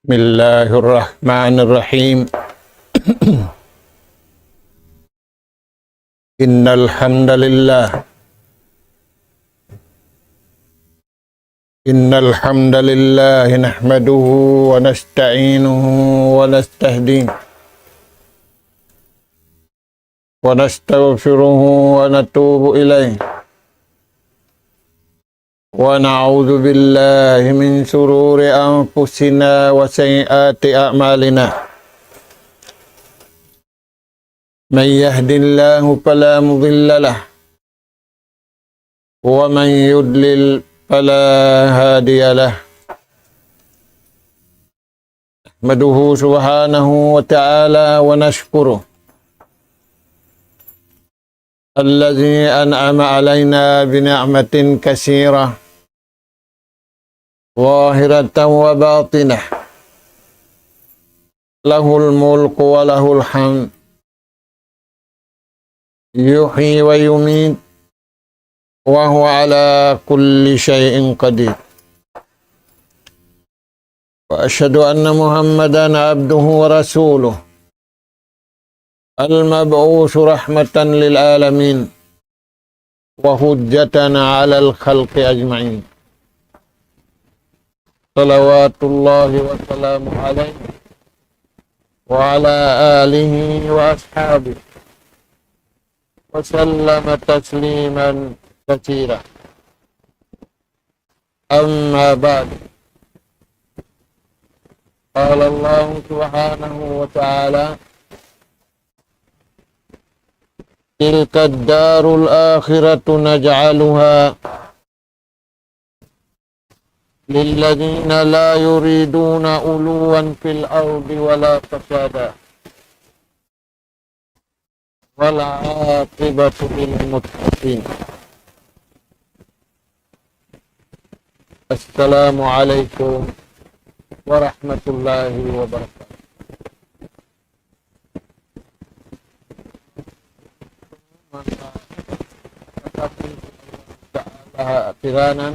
بسم الله الرحمن الرحيم إن الحمد لله نحمده ونستعينه ونستهديه ونستغفره ونتوب إليه ونعوذ بالله من شرور أنفسنا وسيئات أعمالنا من يهد الله فلا مضل له ومن يضلل فلا هادي له نحمده سبحانه وتعالى ونشكره الذي أنعم علينا بنعمة كثيرة ظاهرة وباطنة له الملك وله الحمد يحيي ويميت وهو على كل شيء قدير وأشهد أن محمدا عبده ورسوله المبعوث رحمة للعالمين وحجة على الخلق أجمعين صلوات الله وسلامه عليه وعلى آله وأصحابه وسلم تسليما كثيرا أما بعد قال الله سبحانه وتعالى تلك الدار الآخرة نجعلها للذين لا يريدون علوا في الأرض ولا فسادا والعاقبة للمتقين. السلام عليكم ورحمة الله وبركاته. Tiranan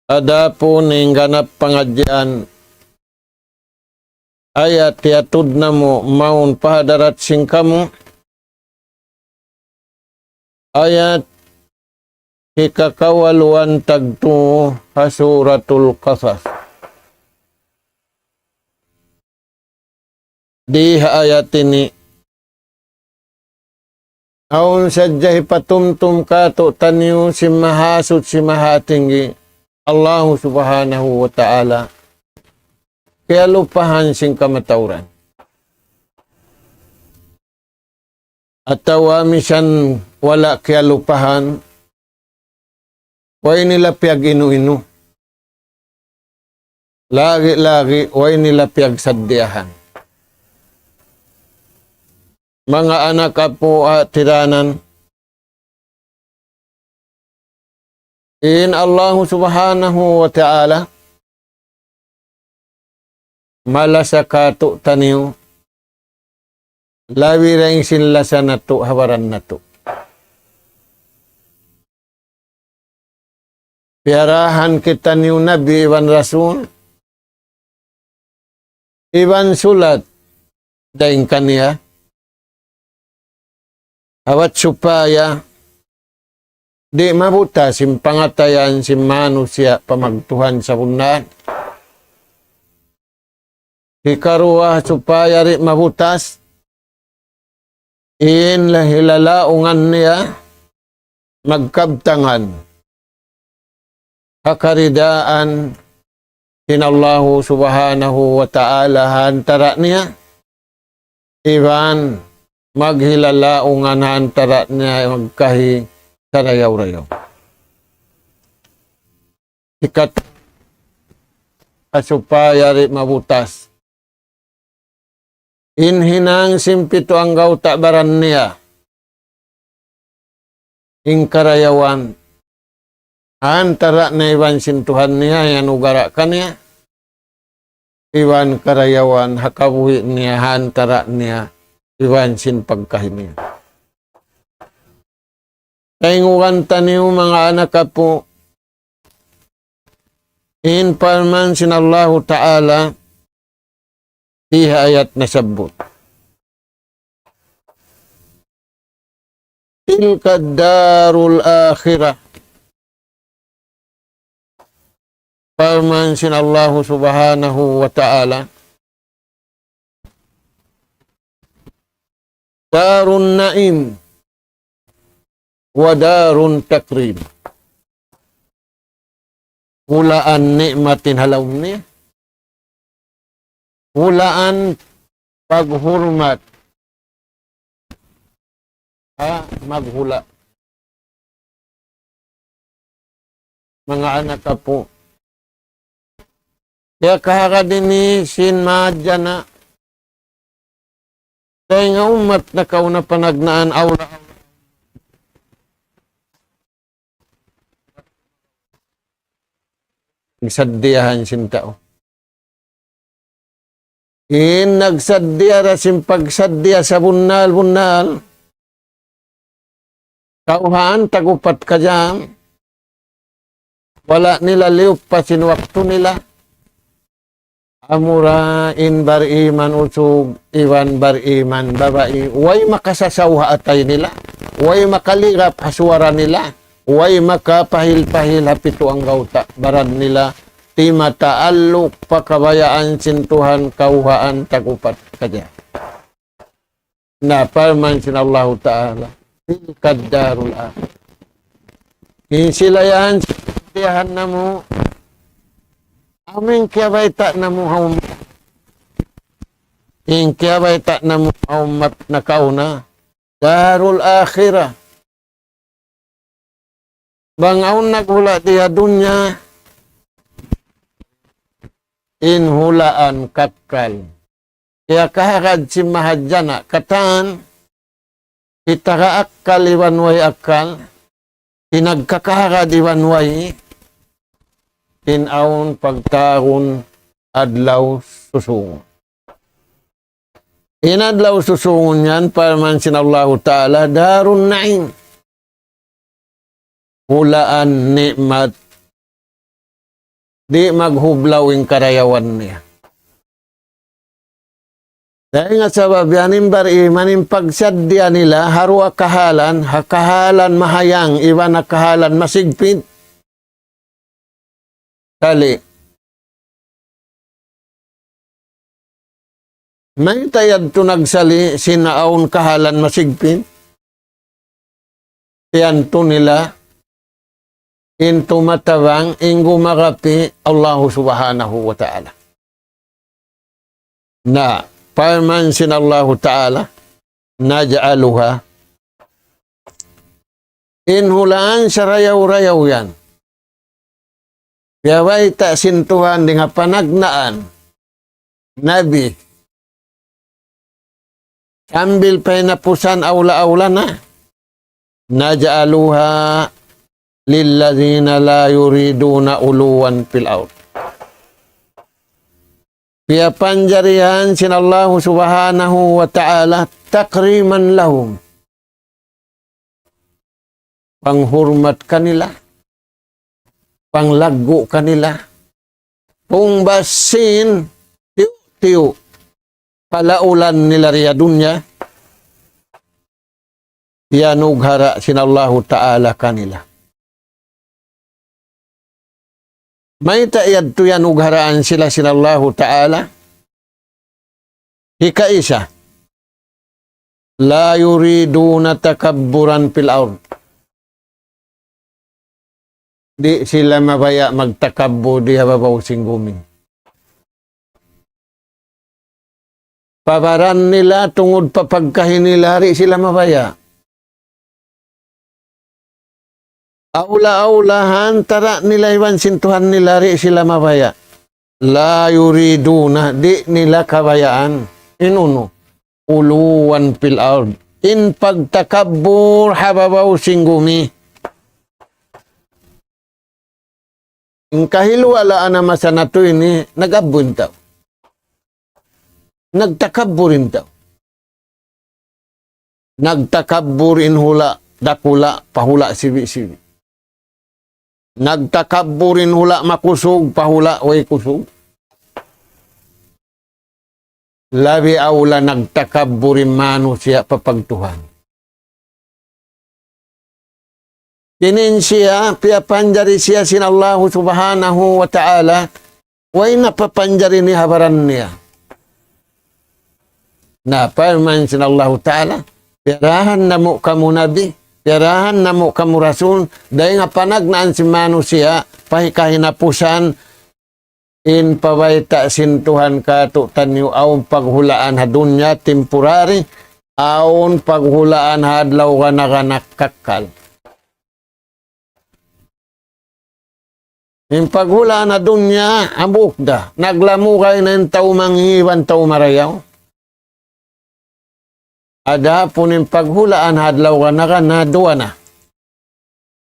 adapun ning ganap pengajian ayat tiatud namo maun pahadarat sing kamu ayat hikakawaluan tagtu hasuratul qasas di ayat ini aun sajjahi patumtum kato taniu simahasud simahatinggi Allah subhanahu wa ta'ala kaya lupahan sing kamatauran atau misan wala kaya lupahan way nila piyag inu-inu lagi-lagi way nila piyag saddiyahan mga anak apo at tiranan in Allah subhanahu wa ta'ala malasakato taniyo lawi ring sinlasa nato hawaran nato piarahan kita niyo nabi iwan rasul iwan sulat daing kaniya awat supaya di mabuta sim pangatayan sim manusia pamagtuhan sa punaan. Hikaruah supaya ri mabutas in lahilalaungan niya magkabtangan hakaridaan hinallahu subhanahu wa ta'ala hantara niya iban maghilalaungan hantara niya magkahi sarayaw-rayaw. Ikat supaya ri mabutas Inhinang simpito ang gauta baran niya. Ingkarayawan. Antara na iwan sintuhan niya, yan ugara ka niya. Iwan karayawan, hakabuhi niya, antara niya, iwan sin pagkahin niya. Kaingukan taniyo mga anak ka po, in parman sinallahu ta'ala, tiha ayat nasabot. Tilka darul akhirah. Parman sinallahu subhanahu wa ta'ala. Darun naim. Wa darun takrim. Hulaan nikmatin halawm niya. Hulaan paghurmat. Maghula. Mga anak ka po. Kaya kahaka din ni sin madjana. Kaya nga umat na kauna panagnaan awla. Nagsaddiyahan sin tao. Nagsaddiya rasim pagsaddiya sa bunal. Kauhan, tagupat ka dyan. Wala nila liup pa sinwakto nila. Amura in bar iman usog, iwan bar iman babae. Way makasasawha atay nila. Way makalirap haswara nila. Way makapahil-pahil hapito ang gauta. Baran nila. Ti mataalok pakabayaan sintuhan kauhaan tagupat ka dyan. Na parman sinallahu ta'ala. Tilkad darul akhirah. Sila yan, sintihan na mo. Aming kaya ba'y ta na mo haumat. Kaya ba'y ta na mo haumat na kauna. Darul akhirah. Bangaon naghula diya dunya. Inhulaan katkal. Kaya kahagad si mahadjana katan. Itaka akal iwanway akal, tinagkakahara iwanway, tinaon pagtaon adlaw susungon. Inadlaw susungon yan, parman sinallahu ta'ala, darun naim. Hulaan nikmat, di maghublawing karayawan niya. Dahil nga sa babianin bari, maning pagsadya nila, harwa kahalan, hakahalan mahayang, iwan na kahalan masigpit. Kali. May tayad to nagsali, sinaon kahalan masigpit. Yan to nila, into matawang, ingo makapi, Allah subhanahu wa ta'ala. Na, parman sinallahu ta'ala, naja'aluha. Inhulaan sa rayaw-rayaw yan. Yaway ta sintuhan di nga panagnaan. Nabi. Ambil pa'y napusan awla-awla na. Naja'aluha lillazina la yuriduna uluwan fil ard. Kaya panjarihan sinallahu subhanahu wa ta'ala takriman lahum. Panghurmat kanila. Panglaggo kanila. Pungbasin tiyo palaulan nila riya dunya. Yanughara sinallahu ta'ala kanila. May taiyad to yan ugharaan sila sinallahu ta'ala. Hikaisa. La yuriduna takabburan fil ard. Di sila mabaya magtakabbo di hababaw singguming. Pabaran nila tungod papagkahinilari sila mabaya. Aula-aulahan, tara nila iwan sintuhan nila ri sila mabaya. La yuriduna, di nila kabayaan. Inuno. uluwan fil ard. In pagtakabbur hababaw singgumi. In kahilwalaan na masanato ini, nag-abun tao. Nagtakabburin tao. Nagtakabburin hula, dakula, pahula, sibi-sibi. Nagtakabburin hula, makusog, pahula, way kusog. Labi aula nagtakabburin manusia papagtuhan. Kinin siya, piapanjari siya sinallahu subhanahu wa ta'ala, way napapanjari ni habaran niya. Napaman sinallahu ta'ala, pirahan namo kamu nabi, pirahan namo kamu rasul, dahil nga panagnaan si manusia, pahikahinapusan, in pabayta sintuhan kato tanyo aw paghulaan hadunya temporary, aon paghulaan hadlaw ka nakanakakal. Yung paghulaan na dunya, abuk da. Naglamu kayo na yung tao manghiwan, tao marayaw. Ada po yung paghulaan, hadlaw ka na ka, naduwa na.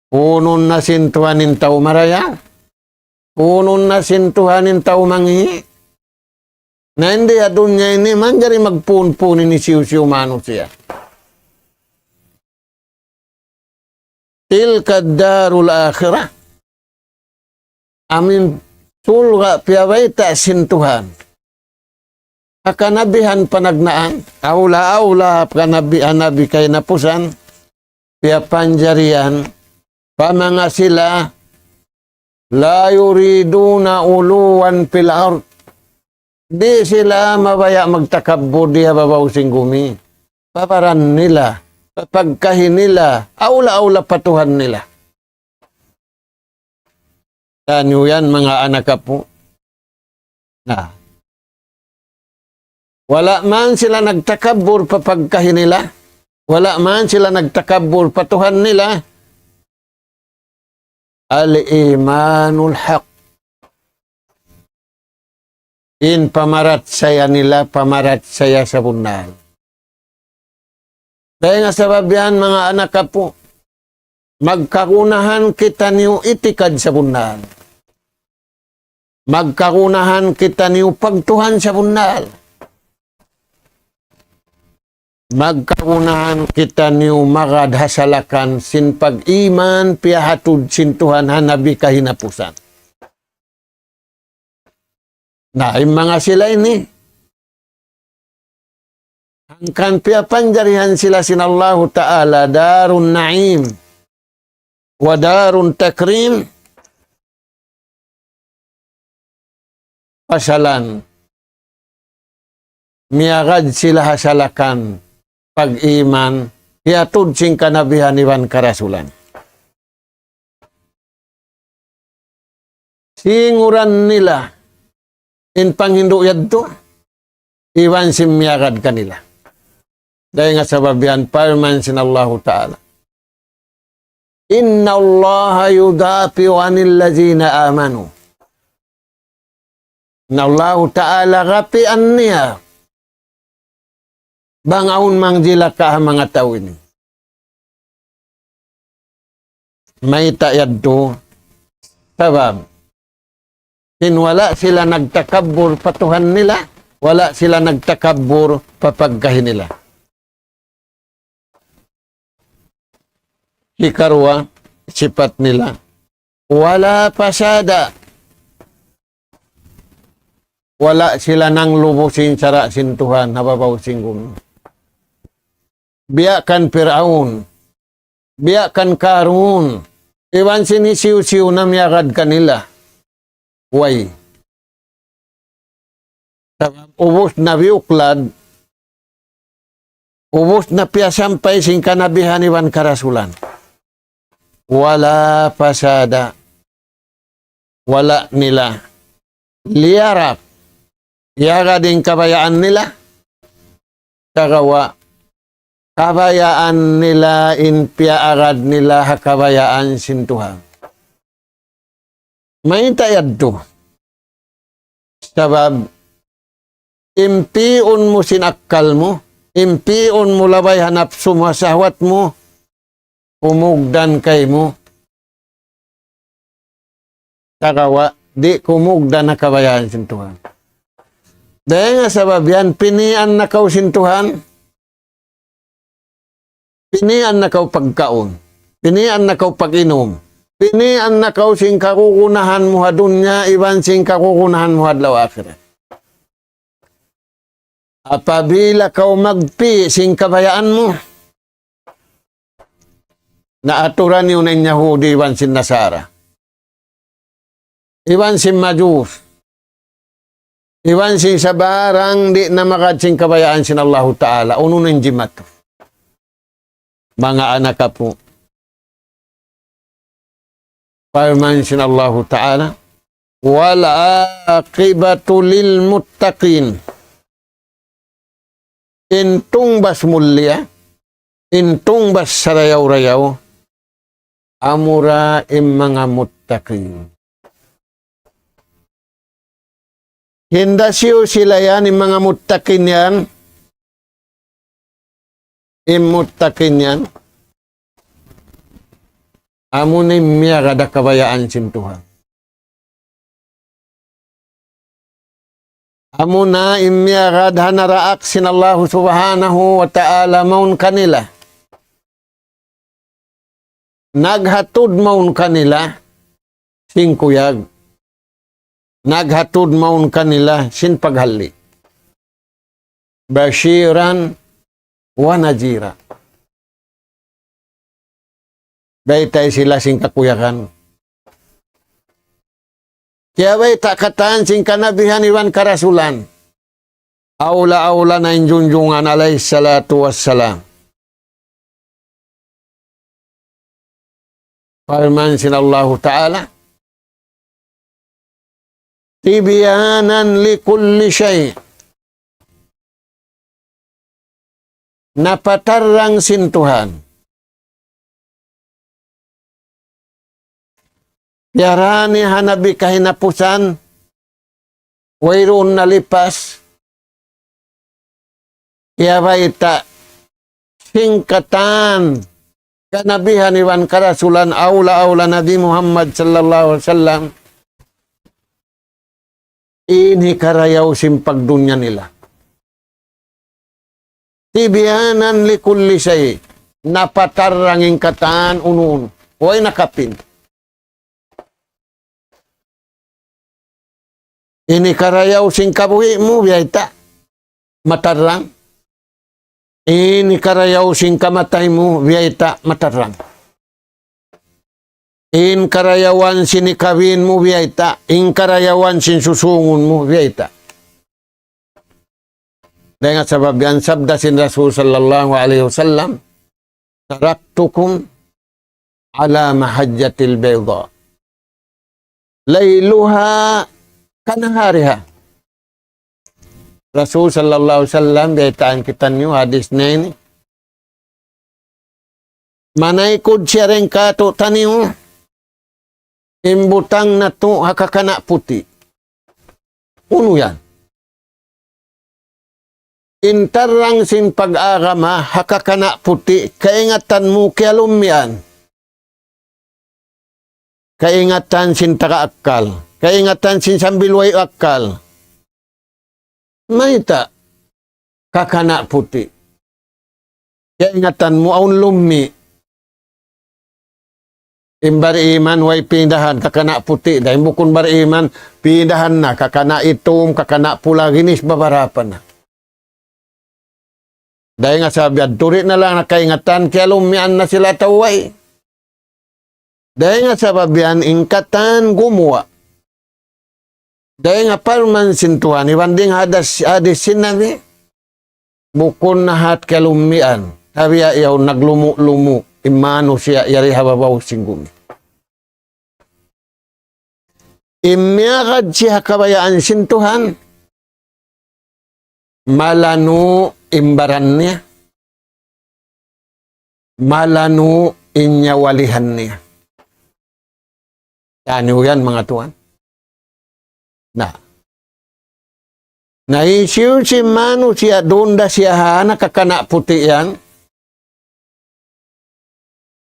Punon na sintuhan yung tao marayaw. Punon na sintuhan yung tao manghi. Na hindi ya dunya ini, manjari magpun-punin ni siyo-siyo mano siya. Tilka darul akhirah. Amin tulga piyawaita sintuhan. Akanabihan panagnaan, aula-aula kanabihan nabi kay napusan, piyapanjarian, pamanga sila, la yuriduna uluwan fil ard. Di sila mabaya magtakabbur diha babaw singgumi. Paparan nila, papagkahin nila, aula-aula patuhan nila. Tanyo yan mga anak po. Na. Wala man sila nagtakabbur papagkahin nila. Wala man sila nagtakabbur patuhan nila. Al-imanul haq. In pamarat saya nila, pamarat saya sa bunal. Kaya nga sababihan mga anak po, magkakunahan kita niyo itikad sa bunal. Magkakunahan kita niyo pagtuhan sa bunal. Magkakunahan kita niyo magadhasalakan sin pag-iman piyahatud sintuhan hanabi kahinapusan. Na yung mga sila ini, hangkan piyapanjarihan sila sinallahu ta'ala darun na'im wa darun takrim pasalan miyagad sila hasalakan pag-iman hiatud sing kanabihan iwan karasulan. Singuran nila in panghinduyad to iwan simyagad kanila. Dahil nga sababihan parman sinallahu ta'ala. Inna Allah yudafi'u anil lazina amanu. Na Allah Ta'ala rapian niya. Bangaun mangjila ka mga tao ini. May tayad to. Sabab. Wala sila nagtakabbur patuhan nila. Wala sila nagtakabbur papagkahin nila. Hikarwa, sipat nila. Wala pasada. Wala sila nang lubusin sara sintuhan hababaw singgum. Biyakan Firaun. Biyakan Karun. Iwan sinisiw-siw na miyagad kanila. Way. Ubos na biuklad. Ubos na piyasampay sing kanabihan iwan karasulan. Wala pasada. Wala nila. Liarap. Yaga din kabayaan nila. Kagawa. Kabayaan nila in piaarad nila hakabayaan sintuhan. May tayad to. Sabab, impiun mo sinakal mo, Impion mo labay hanap sumasahwat mo, kumugdan kay mo. Takawa, di kumugdan na kabayaan sintuhan. Dahil nga sabab yan, pinian na kaw sintuhan, pinian na kaw pagkaon, pinian na kaw pag-inom, pinian na kaw sing kakukunahan mo hadunya, iban sing kakukunahan mo hadlaw akhirat. Apabila kau magpi sing kabayaan mo, naaturan yun ang Yahudi, iwan sin Nasara, iwan sin Majus, iwan sin sa barang di na makad sing kabayaan sin Allah Ta'ala, uno ng jimat. Mga anak ka po, parman sin Allah Ta'ala, wala aqibatu lil muttaqin. Intong bas mulya, intong bas sarayaw-rayaw, amura im mga muttaqin. Hindasyo sila yan, im mga muttaqin yan, im muttaqin yan, amun im miya kada kabayaan sintuhan. Amuna imyarad hanaraak sin Allah subhanahu wa ta'ala maun kanila. Naghatod maun kanila sin kuyag. Naghatod maun kanila sin paghali. Bashiran wa najira. Daytay sila sin kakuyakan. Kaya ba'y takatan sing kanabihan iwan karasulan. Aula-aula na injunjungan alayhi salatu wassalam. Firman sin Allah Ta'ala, tibyanan li kulli shay. Napatarang sin Tuhan. Yarani hanabi kahinapusan, wayroon nalipas, kaya ita singkatan, kanabihan iwan karasulan, aula-aula Nabi Muhammad sallallahu alaihi wasallam, ini karayaw simpagdunya nila. Tibianan li kulli shay, napataranging kataan unun, way nakapin. Ini karayaw sing kabuhi mo, biyayta. Matarang. Ini karayaw sing kamatay mo, biyayta. Matarang. In karayawan sinikawin mo, biyayta. In karayawan sin susungon mo, biyayta. Dahil nga sabab yan, sabda sin Rasul sallallahu alaihi wasallam, taraktukum ala mahajjatil bayda. Layluha kanahariha. Rasul sallallahu alaihi wasallam daytaan kita niyo hadis na ini. Manaykod siya rin kato taniyo. Imbutang na to hakakana puti. Uno yan. Intarang sin pag-agama hakakana puti. Kaingatan mo kaya lumian. Kaingatan sin taka-akal. Kaingatan sin sambilway akal. Maita, kakana puti. Kaingatan mo aun lumi. Imbar iman way pindahan, kakana puti. Dahil bukun bar iman, pindahan na, kakana itum, kakana pula, ginis babarapan na. Dahil nga sabi, turi na lang na kaingatan, kaya lumian na sila taway. Dahil nga sababian, ingkatan gumawa. Dahil nga parman sintuan, ibanding hadis sinabi, bukon na hat kalumian, sabi ayaw naglumu-lumu, imano siya, yari hababaw singgumi. Imyakad siya kabayaan sintuhan, malanu imbaran niya, malanu inyawalihan niya. Yan yan mga tuan. Nah, Naisiw si Manu siya donda siya ha, nakakana puti yan.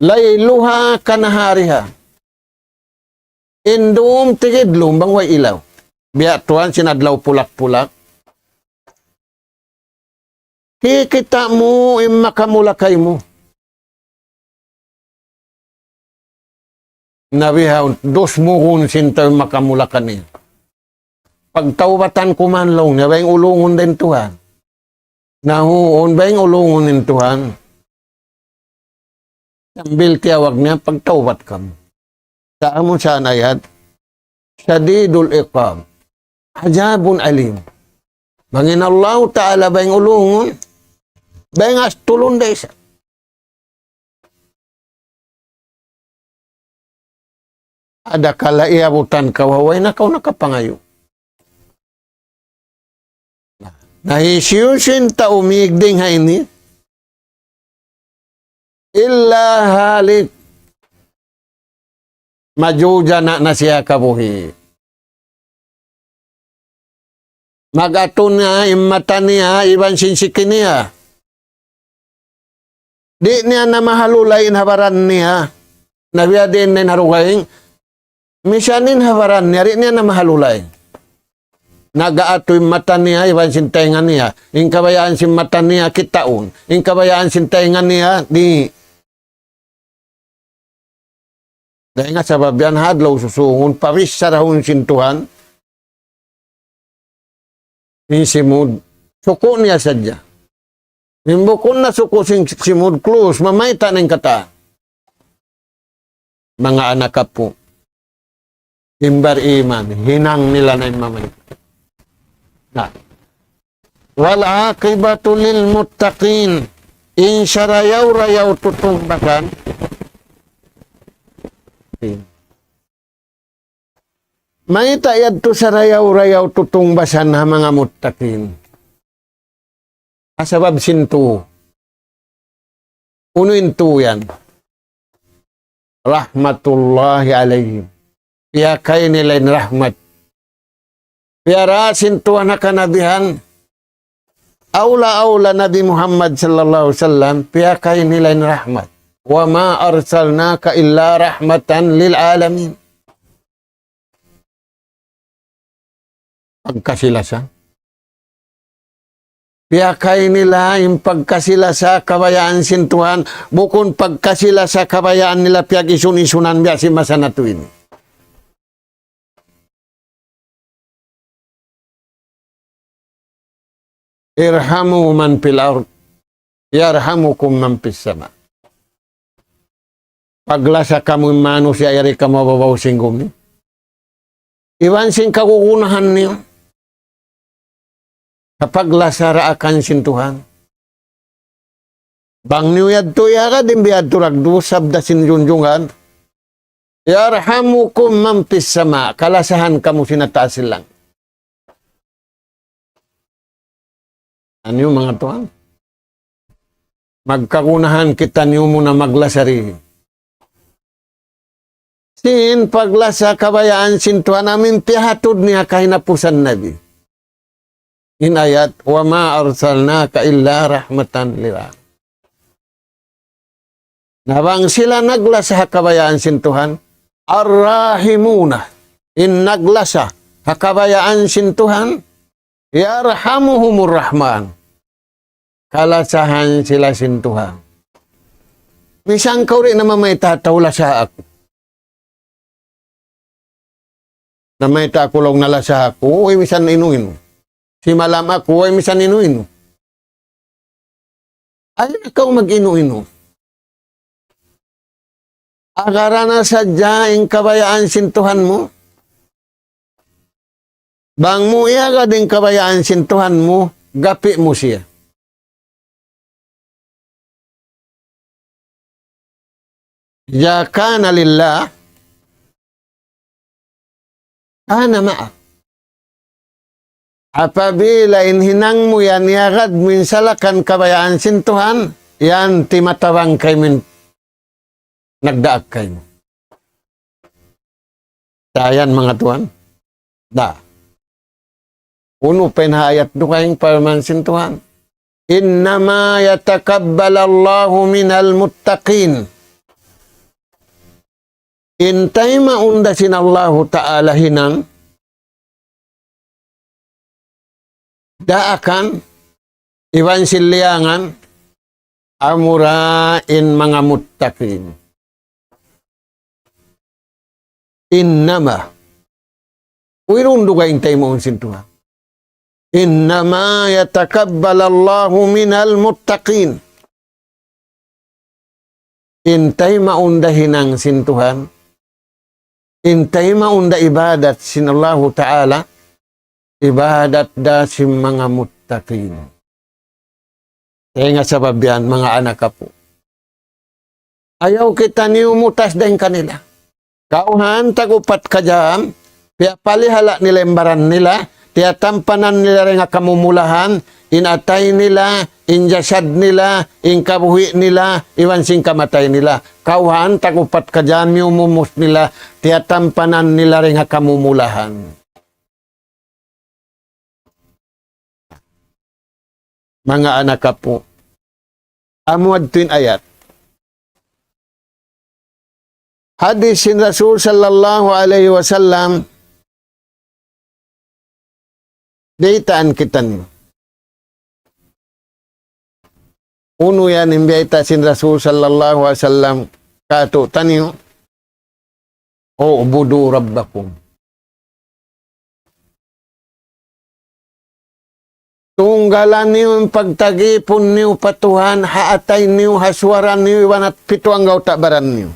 Layluha kanahari ha. Indum tigid lumbang way ilaw. Biya tuan sinadlaw pulak-pulak. Kikita mo makamulakay mo. Nabihaw, dos mo kung sinta makamulakan niya. Pagtawbatan kumanlong niya, bayang ulungon din Tuhan. Nahuon, bayang ulungon din Tuhan. Sambil tiyawag niya, pagtawbat ka mo. Saan mo saan ayat? Syadidul iqam. Ajabun alim. Bangin Allah Ta'ala bayang ulungon. Bayang astulun da isa. Ada kala iabutan kawaway na kau nakapangayo. Nahisyusin ta umigding ha ini. Illa halik. Majuja na siya kabuhi. Magatun niya, imata niya, iban sinsikin niya. Di niya na mahalulay habaran niya. Nabiya din na narugaying. Misyanin habaran niya, rin niya na mahalulay. Nagaato yung mata niya, iban sintaingan niya. Yung kabayaan si mata niya, kitaon. Yung kabayaan sintaingan niya, di. Dahil nga sa babian, hadlaw susungon, pawis sa rahon sintuhan. Yung simud, suko niya sadya. Yung bukon na suko simud, close, mamayta ng kata. Mga anak ka po. Imbar iman, hinang nila na yung mamay. Na. Wala akibatu lil muttaqin. In syarayaw-rayaw tutumbakan. May tayad to sa rayaw-rayaw tutungbasan ha mga muttaqin. Asabab sintu. Unuin to yan. Rahmatullahi alaihim. Piya kayo nilain rahmat. Piya rasin tuwa na kanabihan. Aula-aula Nabi Muhammad sallallahu alaihi wasallam. Piya kayo nilain rahmat. Wa ma arsalnaka illa rahmatan lil alamin. Pagkasilasa. Piya kayo nila yung pagkasilasa kabayaan sintuhan. Bukon pagkasilasa kabayaan nila piya isun-isunan biya si masanatuin. Irhamu man fil ard yarhamukum man fis sama. Paglasa kamu manusia yari kamu babaw singgumi. Iwan sing kakukunahan niyo. Kapag lasara akan sintuhan. Bang niyo yadto yaka din biyadto ragdo sabda sinjunjungan. Yarhamukum man fis sama. Kalasahan kamu sinataas lang. Ano yung mga tuhan? Magkakunahan kita niyo muna maglasari. Sin paglasa kabayaan sintuhan namin pihatod niya kahinapusan Nabi. In ayat, wa ma arsalnaka illa rahmatan lil alamin. Nabang sila naglasa kabayaan sintuhan, arrahimuna. In naglasa kabayaan sintuhan, yarhamuhumur rahman. Kalasahan sila sintuhan. Misang kau rin naman may tatawla sa ako. Na may takulong nalasa ako, uy misan inuin. Si malam ako, uy misan inuin. Ay, ikaw mag-inuin. Agara na sadya yung kabayaan sintuhan mo. Bang mo iyaga din kabayaan sintuhan mo, gapi mo siya. Ya kana lillah, kana ma'a. Apabila inhinang mo yan, yagad minsalakan kabayaan sintuhan, yan timatawang kay min nagdaag kayo. Tayan mga tuan. Da. Uno penhayat dukaing parmansin Tuhan. Innama yatakabbalallahu minal muttaqin. Intay maunda sinallahu ta'ala hinang daakan iwan siliangan amurain mga muttaqin. Innama wirundu ka intay mo unsin Tuhan. Innama yatakabbalallahu minal muttaqin. Intay maunda hinang sin Tuhan. Intay maunda ibadat sin Allahu Ta'ala. Ibadat da si mga muttaqin. Kaya nga sabab yan, mga anak ka po. Ayaw kita niyo mutas din kanila. Kauhan, tagupat ka dyan. Kaya palihala nila imbaran nila. Kaya tampanan nila rin nga kamumulahan. Inatay nila, injasad nila, inkabuhi nila, iwan sing kamatay nila. Kauhan, tagupat ka dyan, miumumus nila. Kaya tampanan nila rin nga kamumulahan. Mga anak ka po. Amuad tuwin ayat. Hadis sin Rasul sallallahu alaihi wasallam. Daytaan kita niyo. Uno yan imbiyata sin Rasul sallallahu alaihi wasallam. Kato taniyo. O ubudu rabbakum. Tunggalan niyo ang pagtagipon niyo patuhan, haatay niyo, haswaran niyo, iwan at pito ang gautabaran niyo.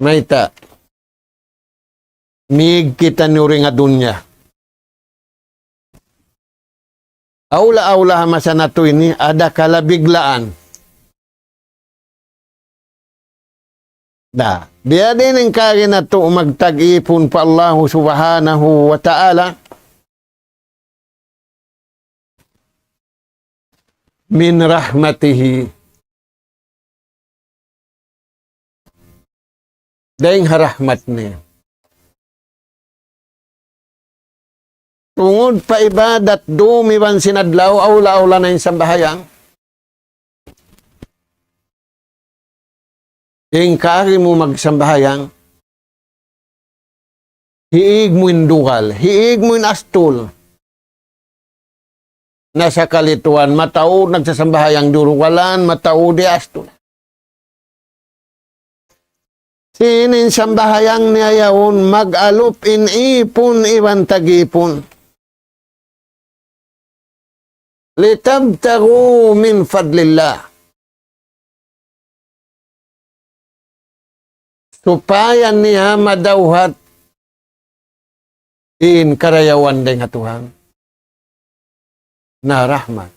Maita, mig kita niyo rin nga dunya. Aula-aula masa na to ini, ada kalabiglaan. Biya din ang kaya na to magtag-ipon pa Allah subhanahu wa ta'ala. Min rahmatihi. Dahing harahmat niya. Tungod pa ibadat dumiwan sinadlaw, aula-aula na yung sambahayang. Ingkari mo magsambahayang. Hiig mo indukal, hiig mo inastol. Nasa kalituan, matao nagsasambahayang duruwalan, matao di astol. Sinin sambahayang niyayaon, mag-alop in-ipon, iwan tagipon. Litabtagu min fadlillah. Supaya niya madawhat in karayawan din nga Tuhan na rahmat.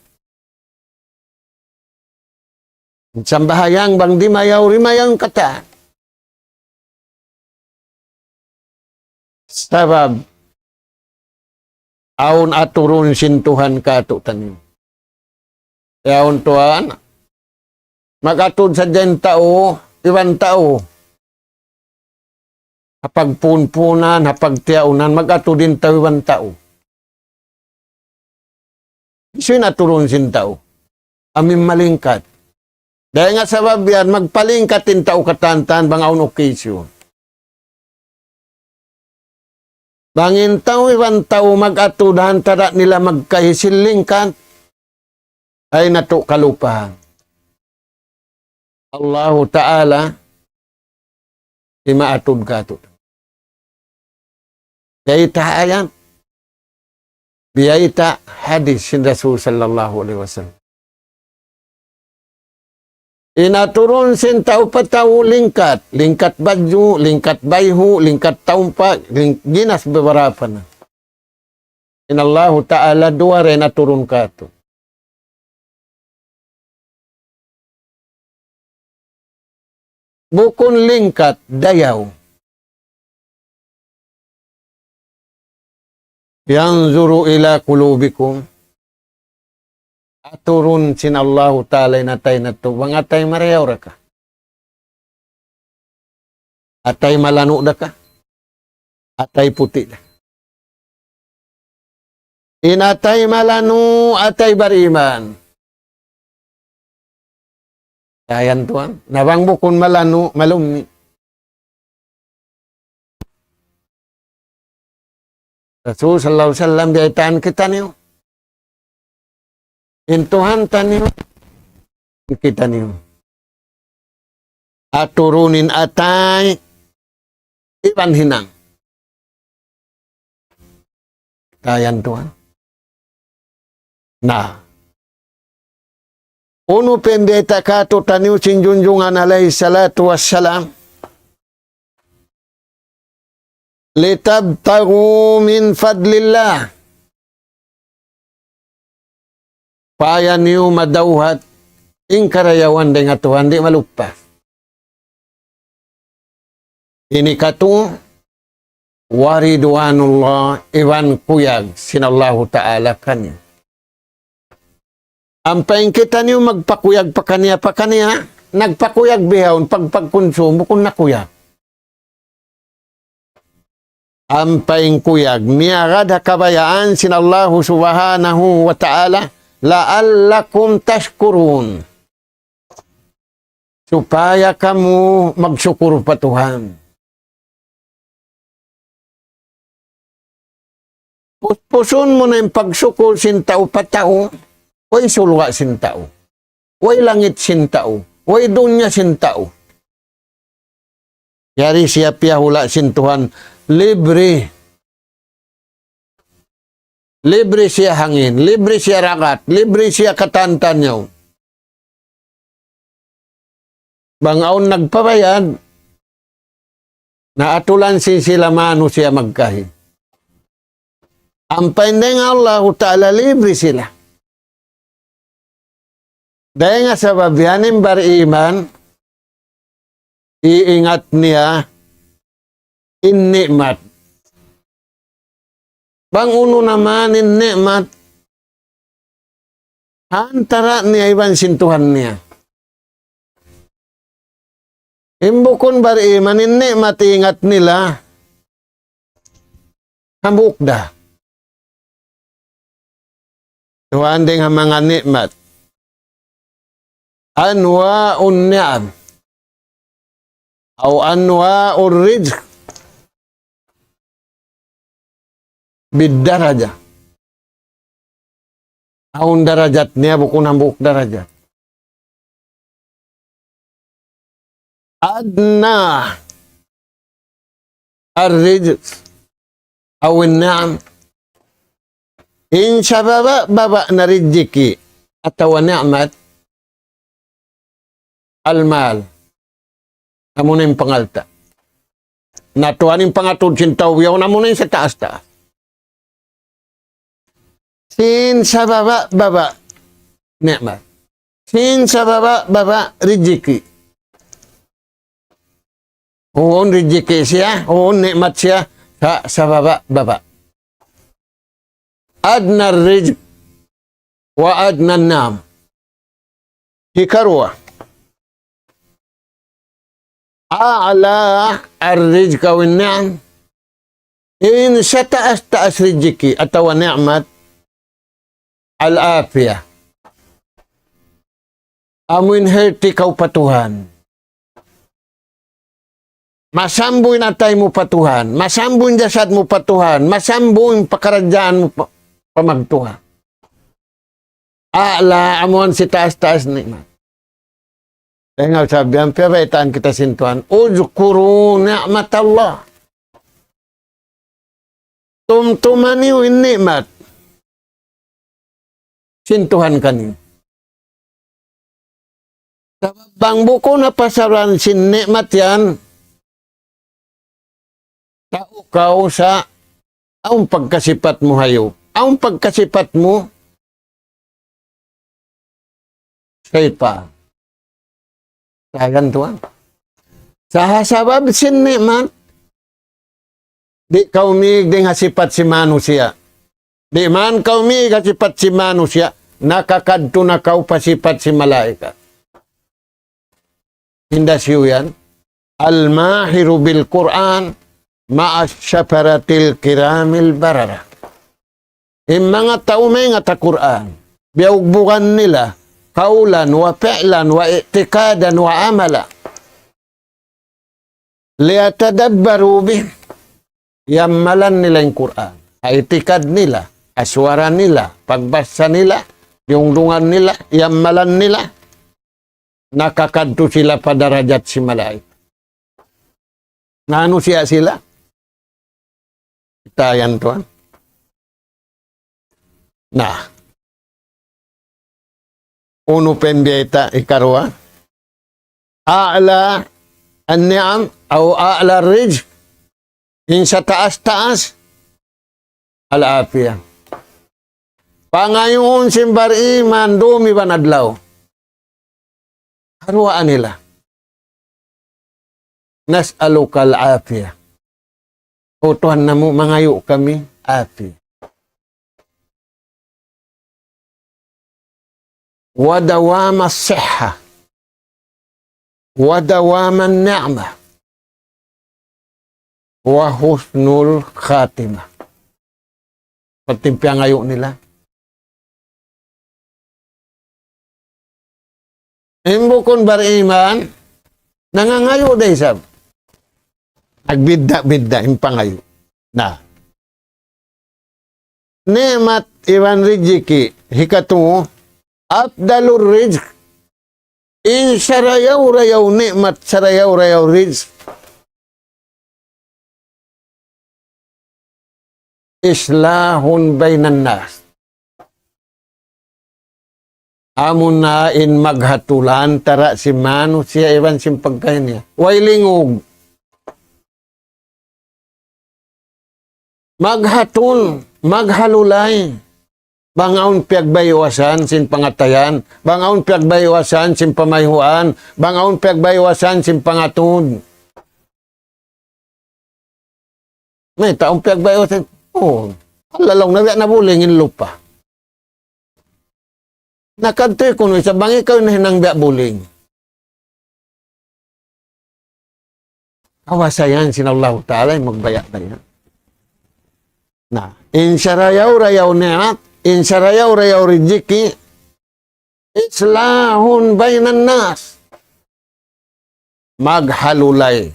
Sambahayang bang di mayaw-rimayang kata. Sabab, aun aturun sintuhan kato tanim. Yaon tuan, magatod sa dyan tao, iwan tao. Hapag punpunan, hapag tiyaunan, magatod din tao, iwan tao. Iso'y naturun sin tao. Amin malingkat. Dahil nga sabab yan, magpalingkat din tao katantan, bang aun okasyon. Bangin tao, iwan tao mag-atudahan, tada nila magkahisilingkan, ay nato kalupahan. Allahu Ta'ala, imaatod ka ito. Biyayta ayan. Biyayta hadis sin Rasul sallallahu alaihi wasallam. Inaturun sin tao pa tao lingkat. Lingkat badyo, lingkat bayhu, lingkat taumpa, ginas bebarapan na. Inallahu Ta'ala dua rin naturun ka ito. Bukun lingkat, dayaw. Yanzuru ila kulubikum. Aturun sin Allahu Ta'ala natay na to. Wang atay mareyaw ra ka. Atay malano da ka. Atay puti da. Inatay malanu atay bariman. Ayan tuan. Nabang bukon malanu malumni. Rasul sallallahu alaihi wasallam diaitan kita niyo. Intuhan taniyo. Kita niyo. Aturunin atay iban hinang. Ayan tuan. Nah. Uno pendeta kato taniyo sinjunjungan alaihi salatu wassalam. Litabtagu min fadlillah. Paya niyo madawhat ing karayawan dengan Tuhan di maluppas. Ini katu waridwanullah iwan kuyag sinallahu ta'ala kanya. Ampain kita niyo magpakuyag pa kanya, nagpakuyag bihawon pagpagkonsumo kung nakuyag. Ampain kuyag, miyagad kabayaan sinallahu subhanahu wa ta'ala, la'allakum tashkurun. Supaya kamu magsyukur pa Tuhan. Pusun mo na yung pagsyukur sintao pa tao, way sulwa sintao, way langit sintao, way dunya sintao. Yari siya piyahula sintuhan, libre. Libre siya hangin, libre siya rakat, libre siya katantan niyo. Bangaon nagpabayad, na atulan sila mano siya magkahi. Ang paindeng Allah Ta'ala libre sila. Dahil nga sa babiyanin bariman, iingat niya in-ni'mat. Bang uno naman in-ni'mat, antara niya iban sintuhan niya. Imbukon bariman in-ni'mat, iingat nila, hambukda. Tuhan dengan mga nikmat. Anwa'un ni'am. O anwa'ur rizq. Bidaraja. Aun darajat niya bukun hambuk darajat. Adna ar-rizq. Awin ni'am. In sababa na riziki atau ni'mat al-mal. Amo na yung pangalta. Natuan yung pangatod sintaw yaw na mo na yung sa taas-taas. Sin sa baba ni'mat. Sin sa baba riziki. Uon riziki siya, uon ni'mat siya sa baba. Adna rizq wa adna nam. Hikarwa. A'la ar-rizq wa ni'am. In sa taas riziki atau ni'mat al-afiyah. Amuin herti kau patuhan. Masambuin atay mo patuhan. Masambuin jasad mo patuhan. Masambuin pakarajaan mo pamagtuha. A'la amuan si taas-taas nikmat. Nga sabi, ang piyabaitaan kita sintuhan, uzkuru ni'mat Allah. Tumtumaniw in nikmat. Sintuhan kaniyo. Bang buko na pasaran sin nikmat yan, tao kau sa ang pagkasipat mo hayo. Ang pagkasipat mo, saypa. Sagan tuan. Sa sabab sin nikmat, di kaumig ding hasipat si manusia. Di man kaumig hasipat si manusia, nakakadto na kau pasipat si malaikat. Hindasyo yan. Al-mahiru bil Quran ma'as syafaratil kiramil barara. mga tao may nga ta Quran, biyaugbukan nila, kaulan wa fi'lan wa i'tikadan wa amala. Liyatadabbaru bih. Yamalan nila yung Quran. Itikad nila, aswara nila, pagbasa nila, yung dungan nila, yamalan nila. Nakakadto sila pa darajat si malaika. Ngano siya sila? Itayan to. Nah. Uno pendieta ikarwa. A'la an-ni'am o a'la rizq. In sa taas-taas, al-afiyah. Pangayon simbar iman, dumi ba nadlaw? Harwaan nila. Nas'aluka al-afiyah. O Tuhan na mo, mangayo kami, afiyah. Wadawama as-sihha. Wadawama an-ni'mah. Wa husnul khatimah. Patimpiang ngayon nila. Imbukon bariman, nangangayo day sab. Nagbidda-bidda impangayo. Na. Nemat iwan riziki, hikatu, afdalur rizq. In sarayaw-rayaw nemat sarayaw-rayaw rizq. Islahun bainan nas. Amon na in maghatulan tara si mano siya iwan sim pagkain niya. Way lingog. Maghatul, maghalulay. Bangaon piyagbaywasan sin pangatayan, bangaon piyagbaywasan sin pamayhuan, bangaon piyagbaywasan sin pangatud. May taong piyagbaywasan. Oh, halalong na bulingin lupa. Nakadtoy kuno sa bangi kayo na hinang biya buling. Awasayan sinallahu ta'ala magbaya na yan. Na, insarayaw-rayaw niat, insarayaw-rayaw riziki, islahun bainan nas. Maghalulay.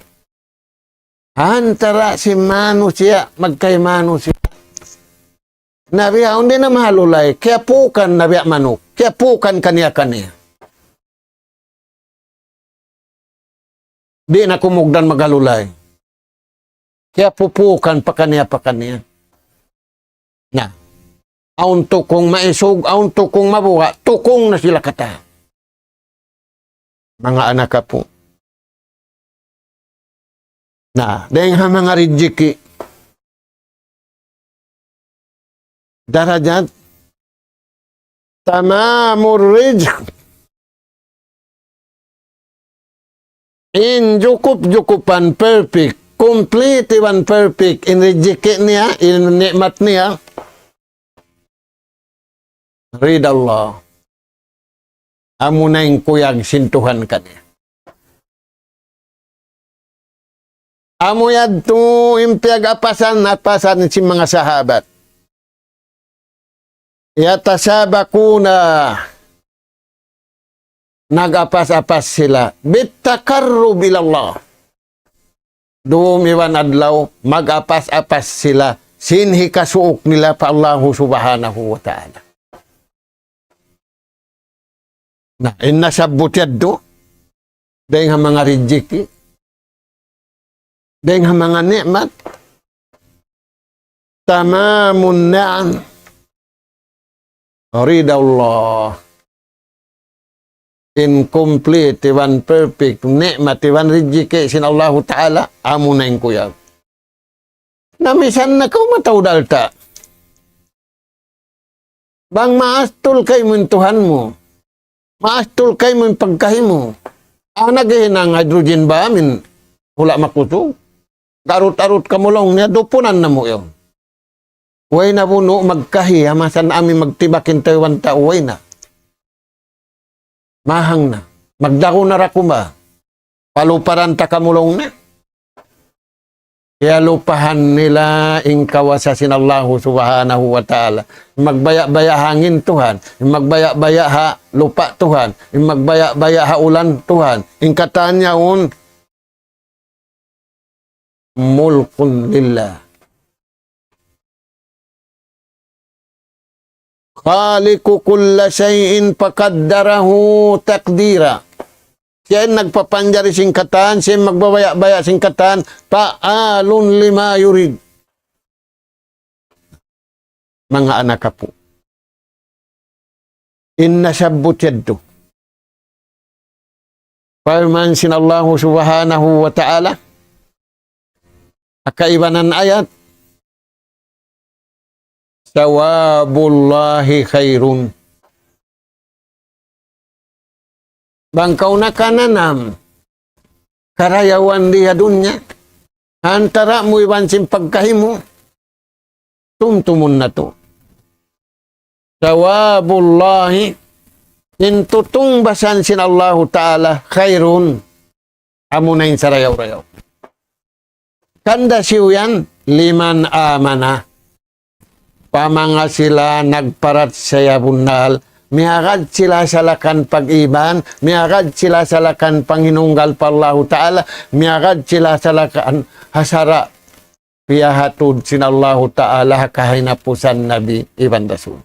Antara si manusia, magkay manusia. Nabiya, hindi na mahalulay. Kaya pukan nabiya manok. Kaya pukan kaniya-kaniya. Di na kumugdan maghalulay. Kaya pupukan pa kaniya. Na, aun tukong maisog, aun tukong mabuha, tukong na sila kata. Mga anak ka po. Na, dahil mga riziki, darajat, tamamur rizq, in jukup-jukupan perfect, complete one perfect, in riziki niya, in nikmat niya, rid Allah, amo na yung kuyag sintuhan ka niya. Amo yadto impiyag apasan si mga sahabat. Yatasabakuna. Nagapas-apas sila. Bittakarrub ilallah. Dumiwan adlaw, magapas-apas sila. Sinhi kasuok nila pa Allahu subhanahu wa ta'ala. Na, inasabot yadto. Dahil mga riziki. Dengan mga nikmat, tamamun na'am, ridallah, incomplete, one perfect, nikmat, one riziki, sin Allah Ta'ala, amo na yung kuyag. Namisan na kau matawdal ta. Bang maastol kay mo yung Tuhan mo, maastol kay mo yung pagkahi mo, nagihinang hydrogen ba amin, hula makusog. Tarut-tarut kamulong niya, dupunan na mo yun. Huwag na puno magkahi, hamasan amin magtibakin taiwan ta, huwag na. Mahang na. Magdako na rakuma. Paluparan ta kamulong na. Kaya lupahan nila ingkawasasin Allah subhanahu wa ta'ala. Magbaya-baya hangin Tuhan. Magbaya-baya ha lupa Tuhan. Magbaya-baya ha ulan Tuhan. Ingkatan niya mulkun lillah. Khaliqu kulla shay'in faqaddarahu taqdira. Siya nagpapanjari singkatan, siya magbabaya-baya singkatan, fa'alun lima yurid. Mga anak po, inna sabbut yaddu. Firman sinallahu subhanahu wa ta'ala, akaibanan ayat, sawabullahi khairun. Bangkau na kananam, karayawan diha dunya, antara mo ibansin pagkahimu, tumtumun na to. Sawabullahi, intutong basan sin Allahu Ta'ala, khairun, amo na yung sarayaw-rayaw. Kanda siya liman amana, pamanga sila nagparat sa yabunal, miagad sila salakan pag-iban, miagad sila salakan panginunggal pa Allah Ta'ala, miagad sila salakan hasara piyahatud sin Allah Ta'ala kahinapusan Nabi Ibn Rasul.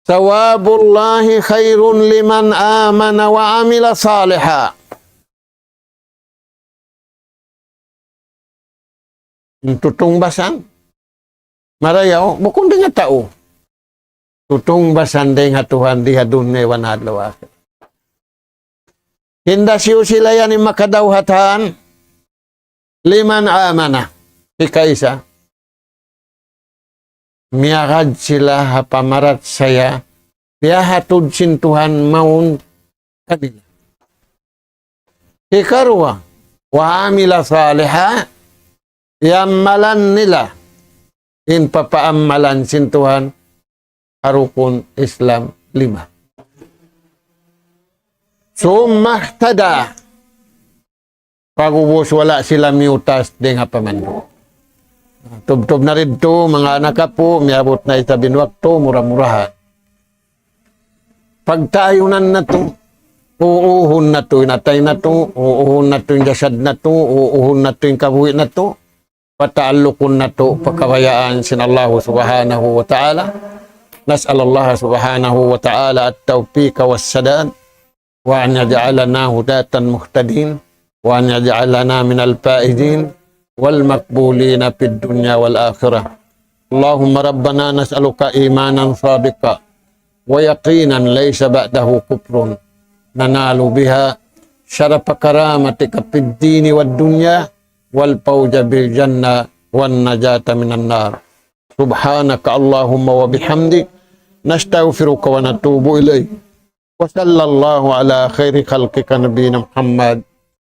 Sawabullahi khairun liman amana wa amila saliha. Tutong basan marayaw, bukong nga tao. Tutong basan din nga Tuhan diha dunya wanadlaw akhir. Hinda siyo sila yan yung makadawhatan, liman amana. Ika-isa. Miyakad sila hapamarat saya, piyahatod sin Tuhan maun kanila. Ikarwa, wa amila saliha, yamalan nila, in papaamalan sin Tuhan, harukun Islam 5. Sumahtada, pagubos wala sila miutas din hapamando. Tub-tub na rin to, mga anak po, miabot na itabin wakto, mura-murahan. Pagtayunan na to, uuhon na to, inatay na to, uuhon na to yung jasad na to, uuhon na to yung kabuhi na to, pataalukon na to, pagkawayaan sin Allah subhanahu wa ta'ala. Nas'al Allah subhanahu wa ta'ala at-tawfiqa was-sadad, wa an yaj'alana hudatan muhtadin, wa an yaj'alana minal faizin, والمقبولين في الدنيا والآخرة. اللهم ربنا نسألك إيمانا صادقا ويقينا ليس بعده كفر ننال بها شرف كرامتك في الدين والدنيا والفوز بالجنة والنجاة من النار. سبحانك اللهم وبحمدك نستغفرك ونتوب إليك. وصلى الله على خير خلقك نبينا محمد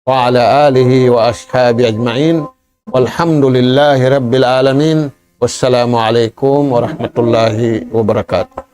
وعلى آله وأصحابه أجمعين. Walhamdulillahi Rabbil Alamin. Wassalamu alaikum warahmatullahi wabarakatuh.